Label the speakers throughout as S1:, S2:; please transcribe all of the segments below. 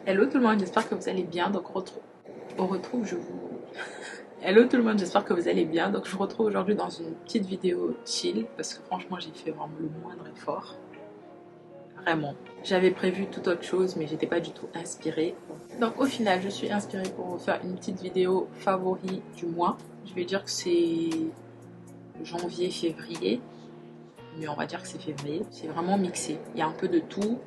S1: Hello tout le monde, j'espère que vous allez bien. Donc Hello tout le monde, j'espère que vous allez bien. Donc je vous retrouve aujourd'hui dans une petite vidéo chill parce que franchement j'ai fait vraiment le moindre effort. Vraiment. J'avais prévu tout autre chose mais j'étais pas du tout inspirée. Donc au final je suis inspirée pour vous faire une petite vidéo favori du mois. Je vais dire que c'est janvier-février. Mais on va dire que c'est février. C'est vraiment mixé. Il y a un peu de tout.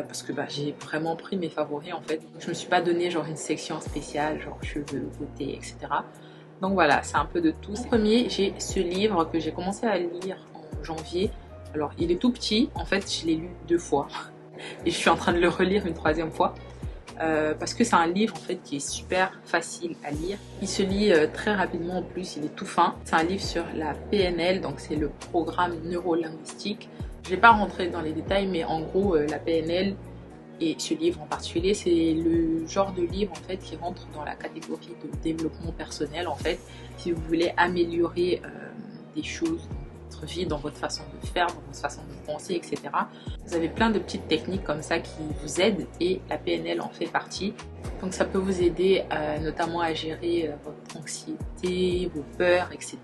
S1: Parce que j'ai vraiment pris mes favoris en fait. Je me suis pas donné genre une section spéciale, genre cheveux, beauté, etc. Donc voilà, c'est un peu de tout. En premier, j'ai ce livre que j'ai commencé à lire en janvier. Alors il est tout petit, en fait je l'ai lu 2 fois. Et je suis en train de le relire une 3e fois. Parce que c'est un livre en fait qui est super facile à lire. Il se lit très rapidement en plus, il est tout fin. C'est un livre sur la PNL, donc c'est le programme neurolinguistique. Je ne vais pas rentrer dans les détails, mais en gros, la PNL et ce livre en particulier, c'est le genre de livre en fait qui rentre dans la catégorie de développement personnel en fait. Si vous voulez améliorer des choses dans votre vie, dans votre façon de faire, dans votre façon de penser, etc. Vous avez plein de petites techniques comme ça qui vous aident et la PNL en fait partie. Donc ça peut vous aider notamment à gérer votre anxiété, vos peurs, etc.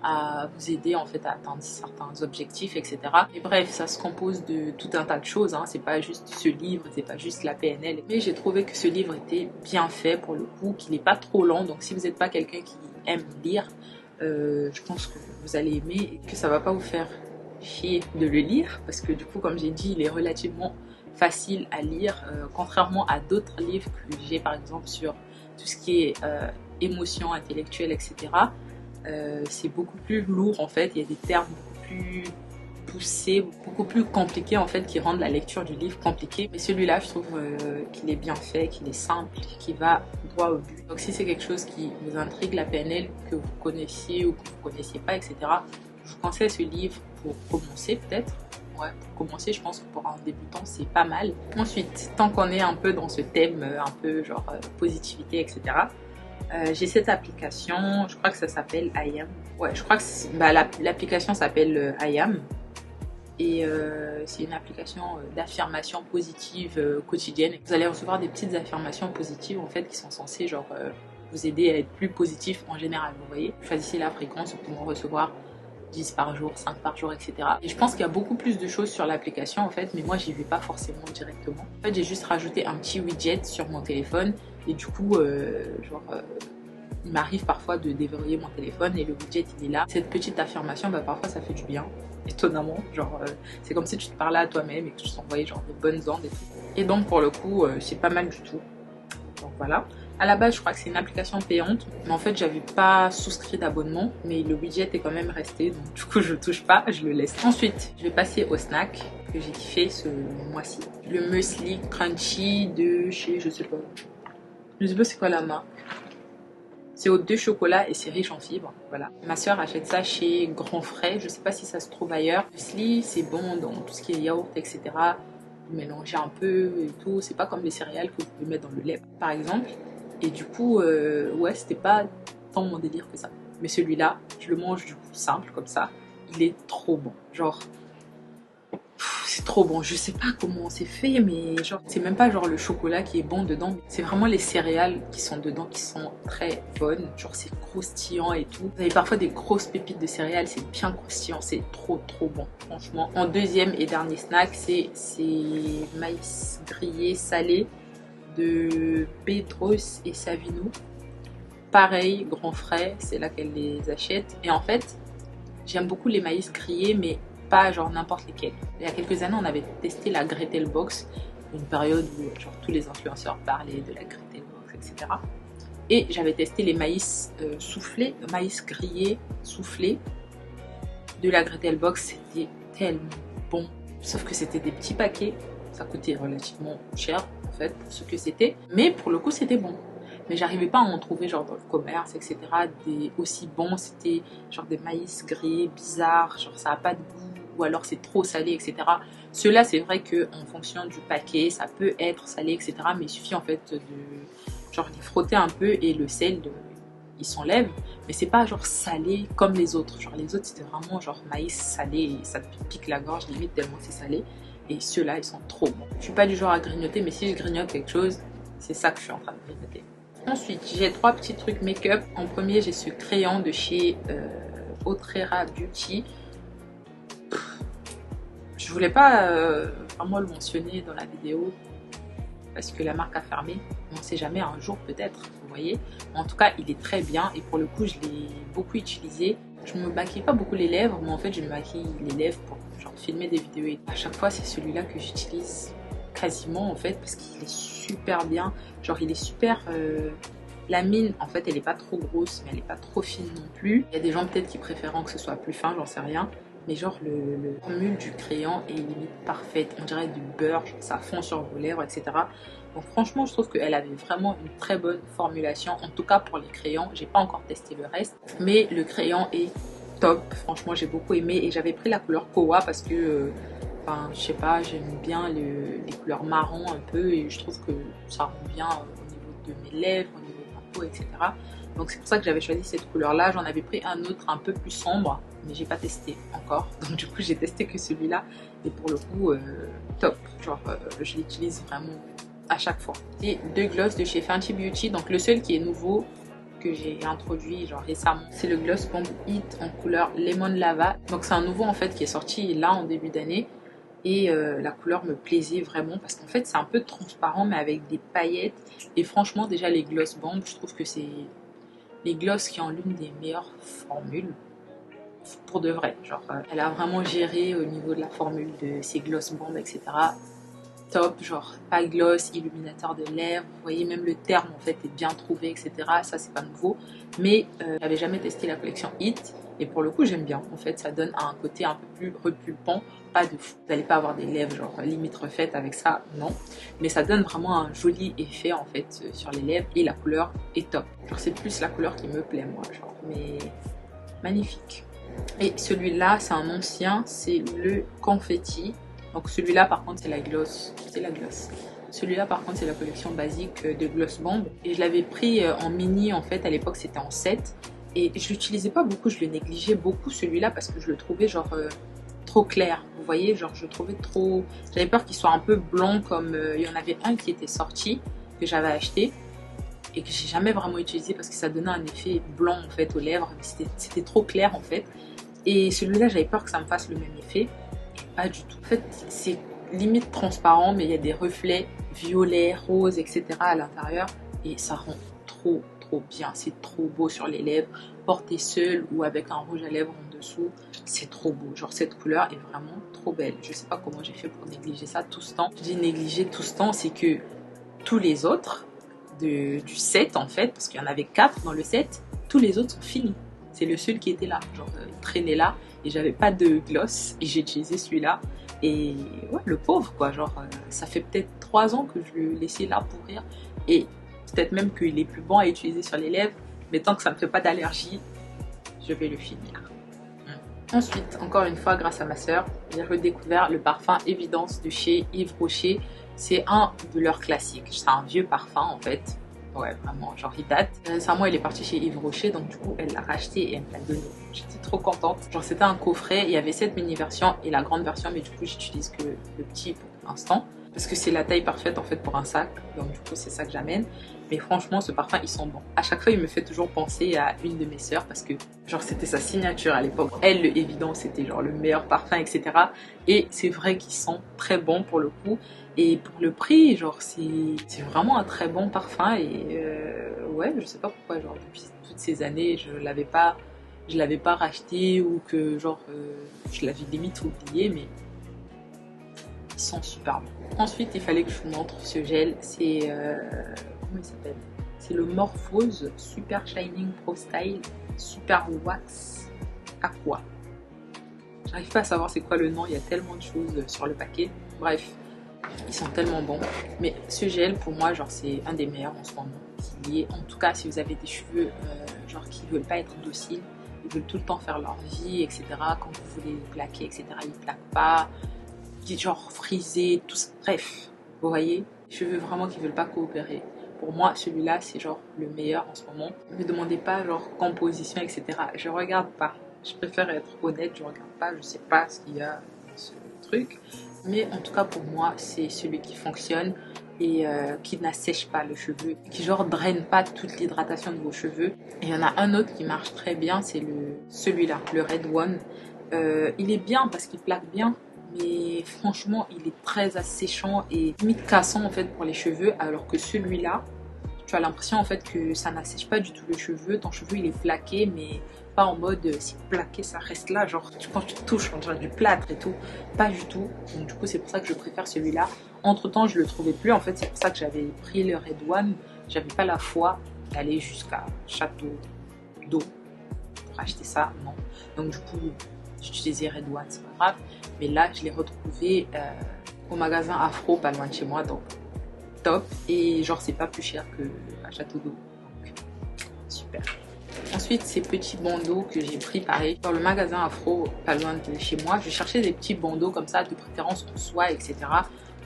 S1: À vous aider en fait à atteindre certains objectifs, etc. Et bref, ça se compose de tout un tas de choses, hein. C'est pas juste ce livre, c'est pas juste la PNL. Mais j'ai trouvé que ce livre était bien fait pour le coup, qu'il n'est pas trop lent. Donc si vous n'êtes pas quelqu'un qui aime lire, je pense que vous allez aimer et que ça va pas vous faire chier de le lire. Parce que du coup, comme j'ai dit, il est relativement facile à lire, contrairement à d'autres livres que j'ai par exemple sur tout ce qui est émotion intellectuelle, etc. C'est beaucoup plus lourd en fait, il y a des termes beaucoup plus poussés, beaucoup plus compliqués en fait qui rendent la lecture du livre compliquée. Mais celui-là je trouve qu'il est bien fait, qu'il est simple, qu'il va droit au but. Donc si c'est quelque chose qui vous intrigue, la PNL, que vous connaissiez ou que vous ne connaissiez pas, etc. Je vous conseille ce livre pour commencer peut-être. Ouais, pour commencer, je pense que pour un débutant, c'est pas mal. Ensuite, tant qu'on est un peu dans ce thème, un peu genre positivité, etc. J'ai cette application, je crois que ça s'appelle IAM. Ouais, je crois que l'application s'appelle IAM. Et c'est une application d'affirmation positive quotidienne. Vous allez recevoir des petites affirmations positives en fait qui sont censées genre vous aider à être plus positif en général, vous voyez. Choisissez la fréquence pour en recevoir 10 par jour, 5 par jour, etc. Et je pense qu'il y a beaucoup plus de choses sur l'application en fait, mais moi j'y vais pas forcément directement. En fait, j'ai juste rajouté un petit widget sur mon téléphone et du coup, il m'arrive parfois de déverrouiller mon téléphone et le widget il est là. Cette petite affirmation, parfois ça fait du bien, étonnamment. Genre, c'est comme si tu te parlais à toi-même et que tu t'envoyais genre de bonnes ondes et tout. Et donc pour le coup, c'est pas mal du tout. Donc voilà. À la base, je crois que c'est une application payante, mais en fait, j'avais pas souscrit d'abonnement, mais le widget est quand même resté, donc du coup, je touche pas, je le laisse. Ensuite, je vais passer au snack que j'ai kiffé ce mois-ci. Le muesli crunchy de chez, je sais pas c'est quoi la marque. C'est aux 2 chocolats et c'est riche en fibres, voilà. Ma soeur achète ça chez Grand Frais, je sais pas si ça se trouve ailleurs. Le muesli, c'est bon dans tout ce qui est yaourt, etc. Vous mélangez un peu et tout, c'est pas comme les céréales que vous pouvez mettre dans le lait, par exemple. Et du coup, ouais, c'était pas tant mon délire que ça. Mais celui-là, je le mange du coup simple comme ça. Il est trop bon. Genre, c'est trop bon. Je sais pas comment c'est fait, mais genre, c'est même pas genre le chocolat qui est bon dedans. C'est vraiment les céréales qui sont dedans qui sont très bonnes. Genre, c'est croustillant et tout. Vous avez parfois des grosses pépites de céréales, c'est bien croustillant. C'est trop bon, franchement. En 2e et dernier snack, c'est maïs grillé salé de Pedros et Savino. Pareil, Grand Frais, c'est là qu'elle les achète. Et en fait, j'aime beaucoup les maïs grillés, mais pas genre n'importe lesquels. Il y a quelques années, on avait testé la Gretel Box, une période où genre tous les influenceurs parlaient de la Gretel Box, etc. Et j'avais testé les maïs soufflés, maïs grillés soufflés de la Gretel Box. C'était tellement bon. Sauf que c'était des petits paquets. Ça coûtait relativement cher en fait pour ce que c'était, mais pour le coup c'était bon. Mais j'arrivais pas à en trouver genre dans le commerce, etc. des aussi bons. C'était genre des maïs grillés bizarres, genre ça a pas de goût ou alors c'est trop salé, etc. Ceux-là, c'est vrai que en fonction du paquet ça peut être salé, etc. Mais il suffit en fait de genre les frotter un peu et le sel il s'enlève, mais c'est pas genre salé comme les autres. Genre les autres c'était vraiment genre maïs salé et ça te pique la gorge limite tellement c'est salé. Et ceux-là, ils sont trop bons. Je suis pas du genre à grignoter, mais si je grignote quelque chose, c'est ça que je suis en train de grignoter. Ensuite, j'ai 3 petits trucs make-up. En premier, j'ai ce crayon de chez Autrera Beauty. Je voulais pas vraiment le mentionner dans la vidéo parce que la marque a fermé. On ne sait jamais, un jour peut-être, vous voyez. En tout cas, il est très bien et pour le coup, je l'ai beaucoup utilisé. Je me maquille pas beaucoup les lèvres, mais en fait, je me maquille les lèvres pour genre filmer des vidéos. Et à chaque fois, c'est celui-là que j'utilise quasiment en fait parce qu'il est super bien. Genre, il est super. La mine, en fait, elle est pas trop grosse, mais elle est pas trop fine non plus. Il y a des gens peut-être qui préfèrent que ce soit plus fin, j'en sais rien. Mais genre, le formule du crayon est limite parfaite. On dirait du beurre, ça fond sur vos lèvres, etc. Donc franchement, je trouve qu'elle avait vraiment une très bonne formulation. En tout cas pour les crayons. J'ai pas encore testé le reste. Mais le crayon est top. Franchement, j'ai beaucoup aimé. Et j'avais pris la couleur Kowa parce que... Enfin, je sais pas, j'aime bien les couleurs marron un peu. Et je trouve que ça rend bien au niveau de mes lèvres, au niveau de ma peau, etc. Donc c'est pour ça que j'avais choisi cette couleur là. J'en avais pris un autre un peu plus sombre, mais j'ai pas testé encore. Donc du coup j'ai testé que celui-là. Et pour le coup top. Genre je l'utilise vraiment à chaque fois. Et 2 gloss de chez Fenty Beauty. Donc le seul qui est nouveau que j'ai introduit genre récemment, c'est le Gloss Bomb Hit en couleur Lemon Lava. Donc c'est un nouveau en fait qui est sorti là en début d'année. Et la couleur me plaisait vraiment parce qu'en fait c'est un peu transparent mais avec des paillettes. Et franchement déjà les Gloss Bomb, je trouve que c'est les gloss qui ont l'une des meilleures formules pour de vrai. Genre elle a vraiment géré au niveau de la formule de ses gloss bombes, etc. Top, genre pas gloss, illuminateur de lèvres, vous voyez même le terme en fait est bien trouvé, etc. Ça c'est pas nouveau, mais j'avais jamais testé la collection Hit et pour le coup j'aime bien. En fait ça donne un côté un peu plus repulpant, pas de fou. Vous n'allez pas avoir des lèvres genre limite refaites avec ça, non, mais ça donne vraiment un joli effet en fait sur les lèvres et la couleur est top. Genre c'est plus la couleur qui me plaît moi, genre, mais magnifique. Et celui-là c'est un ancien, c'est le confetti. Donc celui-là par contre c'est la gloss, Celui-là par contre c'est la collection basique de Gloss Bomb. Et je l'avais pris en mini en fait, à l'époque c'était en 7. Et je l'utilisais pas beaucoup, je le négligeais beaucoup celui-là parce que je le trouvais genre trop clair. Vous voyez, genre je le trouvais trop... J'avais peur qu'il soit un peu blanc comme il y en avait un qui était sorti, que j'avais acheté. Et que j'ai jamais vraiment utilisé parce que ça donnait un effet blanc en fait aux lèvres. C'était trop clair en fait. Et celui-là j'avais peur que ça me fasse le même effet. Pas du tout. En fait, c'est limite transparent, mais il y a des reflets violets, roses, etc. à l'intérieur. Et ça rend trop, trop bien. C'est trop beau sur les lèvres. Porté seul ou avec un rouge à lèvres en dessous, c'est trop beau. Genre, cette couleur est vraiment trop belle. Je sais pas comment j'ai fait pour négliger ça tout ce temps. Je dis négliger tout ce temps, c'est que tous les autres du set, en fait, parce qu'il y en avait 4 dans le set, tous les autres sont finis. C'est le seul qui était là. Genre, il traînait là. Et j'avais pas de gloss et j'ai utilisé celui-là et ouais, le pauvre quoi, genre ça fait peut-être 3 ans que je le laissais là pourrir et peut-être même qu'il est plus bon à utiliser sur les lèvres, mais tant que ça me fait pas d'allergie je vais le finir. Ensuite, encore une fois grâce à ma soeur, j'ai redécouvert le parfum Évidence de chez Yves Rocher. C'est un de leurs classiques, c'est un vieux parfum en fait. Ouais, vraiment, genre il date. Récemment, elle est partie chez Yves Rocher, donc du coup, elle l'a racheté et elle me l'a donné. J'étais trop contente. Genre, c'était un coffret, il y avait cette mini version et la grande version, mais du coup, j'utilise que le petit pour l'instant. Parce que c'est la taille parfaite en fait pour un sac, donc du coup, c'est ça que j'amène. Mais franchement, ce parfum, il sent bon. À chaque fois, il me fait toujours penser à une de mes sœurs parce que, genre, c'était sa signature à l'époque. Elle, le Évident, c'était genre le meilleur parfum, etc. Et c'est vrai qu'il sent très bon pour le coup. Et pour le prix, genre, c'est vraiment un très bon parfum. Et ouais, je sais pas pourquoi, genre, depuis toutes ces années, je l'avais pas racheté ou que, genre, je l'avais limite oublié, mais il sent super bon. Ensuite, il fallait que je vous montre ce gel. C'est comment il s'appelle? C'est le Morphose Super Shining Pro Style Super Wax Aqua. J'arrive pas à savoir c'est quoi le nom, il y a tellement de choses sur le paquet. Bref, ils sont tellement bons. Mais ce gel, pour moi, genre c'est un des meilleurs en ce moment. En tout cas, si vous avez des cheveux genre qui veulent pas être dociles, ils veulent tout le temps faire leur vie, etc. Quand vous voulez les plaquer, etc. Ils plaquent pas. Genre frisé, tout ça. Bref, vous voyez, cheveux vraiment qui veulent pas coopérer. Pour moi, celui-là, c'est genre le meilleur en ce moment. Ne me demandez pas genre composition, etc. Je regarde pas. Je préfère être honnête, je regarde pas, je sais pas ce qu'il y a dans truc. Mais en tout cas pour moi c'est celui qui fonctionne et qui n'assèche pas le cheveu, qui genre draine pas toute l'hydratation de vos cheveux. Et il y en a un autre qui marche très bien, c'est celui-là, le Red One. Il est bien parce qu'il plaque bien, mais franchement il est très asséchant et limite cassant en fait pour les cheveux, alors que celui-là, tu as l'impression en fait que ça n'assèche pas du tout le cheveu. Ton cheveu il est plaqué, mais pas en mode c'est plaqué ça reste là, genre quand tu touches on dirait du plâtre et tout, pas du tout. Donc du coup c'est pour ça que je préfère celui-là. Entre temps je le trouvais plus en fait, c'est pour ça que j'avais pris le Red One. J'avais pas la foi d'aller jusqu'à Château d'Eau pour acheter ça, non. Donc du coup j'utilisais Red One, c'est pas grave. Mais là je l'ai retrouvé au magasin Afro pas loin de chez moi, donc top. Et genre c'est pas plus cher que à Château d'Eau, donc super. Ensuite ces petits bandeaux que j'ai pris pareil dans le magasin Afro pas loin de chez moi. Je cherchais des petits bandeaux comme ça, de préférence en soie etc,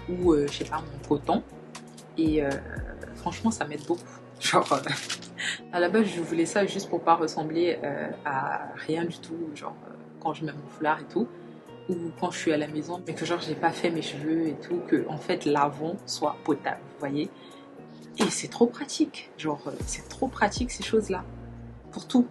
S1: ou je sais pas, mon coton. Et franchement ça m'aide beaucoup. Genre à la base je voulais ça juste pour pas ressembler à rien du tout, genre quand je mets mon foulard et tout, ou quand je suis à la maison mais que genre j'ai pas fait mes cheveux et tout, que en fait l'avant soit potable, vous voyez. Et c'est trop pratique, genre c'est trop pratique ces choses là pour tout.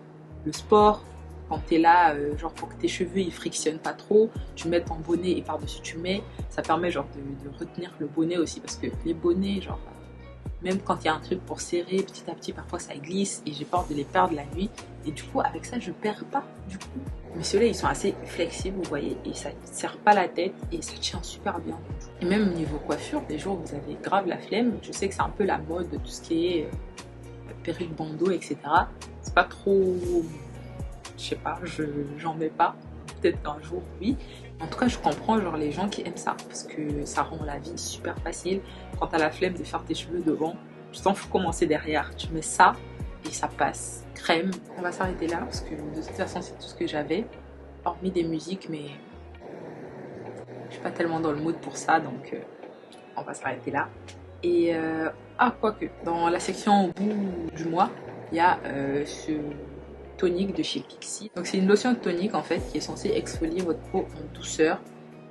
S1: Le sport, quand t'es là genre pour que tes cheveux ils frictionnent pas trop, tu mets ton bonnet et par dessus tu mets, ça permet genre de retenir le bonnet aussi, parce que les bonnets genre même quand il y a un truc pour serrer petit à petit parfois ça glisse et j'ai peur de les perdre la nuit, et du coup avec ça je perds pas du coup. Mais ceux-là ils sont assez flexibles, vous voyez, et ça ne serre pas la tête et ça tient super bien. Et même au niveau coiffure, les jours où vous avez grave la flemme, je sais que c'est un peu la mode de tout ce qui est perruque, bandeau etc, c'est pas trop, je sais pas, j'en mets pas, peut-être qu'un jour oui. En tout cas je comprends genre les gens qui aiment ça, parce que ça rend la vie super facile. Quand t'as la flemme de faire tes cheveux devant, tu t'en fous comment c'est derrière, tu mets ça et ça passe crème. On va s'arrêter là parce que de toute façon c'est tout ce que j'avais, hormis des musiques, mais je suis pas tellement dans le mood pour ça, donc on va s'arrêter là. Et quoique dans la section au bout du mois il y a ce tonique de chez Pixi. Donc c'est une lotion tonique en fait qui est censée exfolier votre peau en douceur,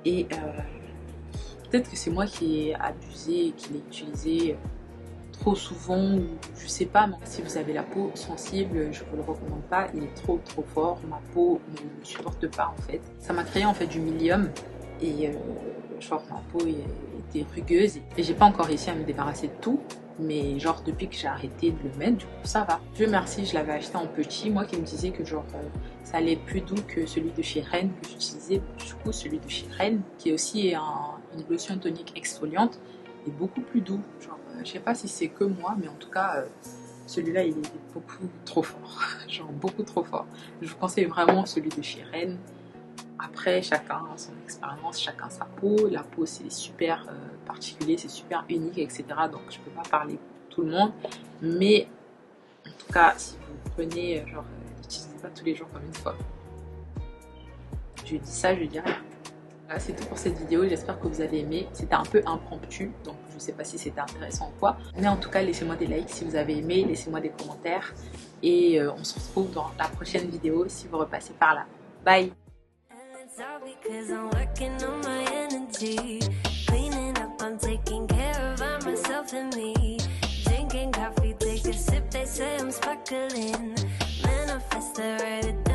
S1: et peut-être que c'est moi qui ai abusé et qui l'ai utilisé trop souvent, ou je sais pas, mais si vous avez la peau sensible je vous le recommande pas, il est trop fort, ma peau ne le supporte pas en fait. Ça m'a créé en fait du milium et genre ma peau était rugueuse et j'ai pas encore réussi à me débarrasser de tout. Mais genre depuis que j'ai arrêté de le mettre, du coup ça va. Dieu merci, je l'avais acheté en petit. Moi qui me disais que genre ça allait plus doux que celui de chez Ren que j'utilisais. Du coup celui de chez Ren, qui est aussi une lotion tonique exfoliante, est beaucoup plus doux. Genre je sais pas si c'est que moi, mais en tout cas celui-là il est beaucoup trop fort. Genre beaucoup trop fort. Je vous conseille vraiment celui de chez Ren. Après, chacun son expérience, chacun sa peau. La peau, c'est super particulier, c'est super unique, etc. Donc, je ne peux pas parler pour tout le monde. Mais, en tout cas, si vous prenez, genre, n'utilisez pas tous les jours comme une fois. Je dis ça, je dis rien. Voilà, c'est tout pour cette vidéo. J'espère que vous avez aimé. C'était un peu impromptu, donc je ne sais pas si c'était intéressant ou quoi. Mais en tout cas, laissez-moi des likes si vous avez aimé. Laissez-moi des commentaires. Et on se retrouve dans la prochaine vidéo si vous repassez par là. Bye!
S2: All because I'm working on my energy. Cleaning up, I'm taking care of myself and me. Drinking coffee, take a sip, they say I'm sparkling. Manifest the right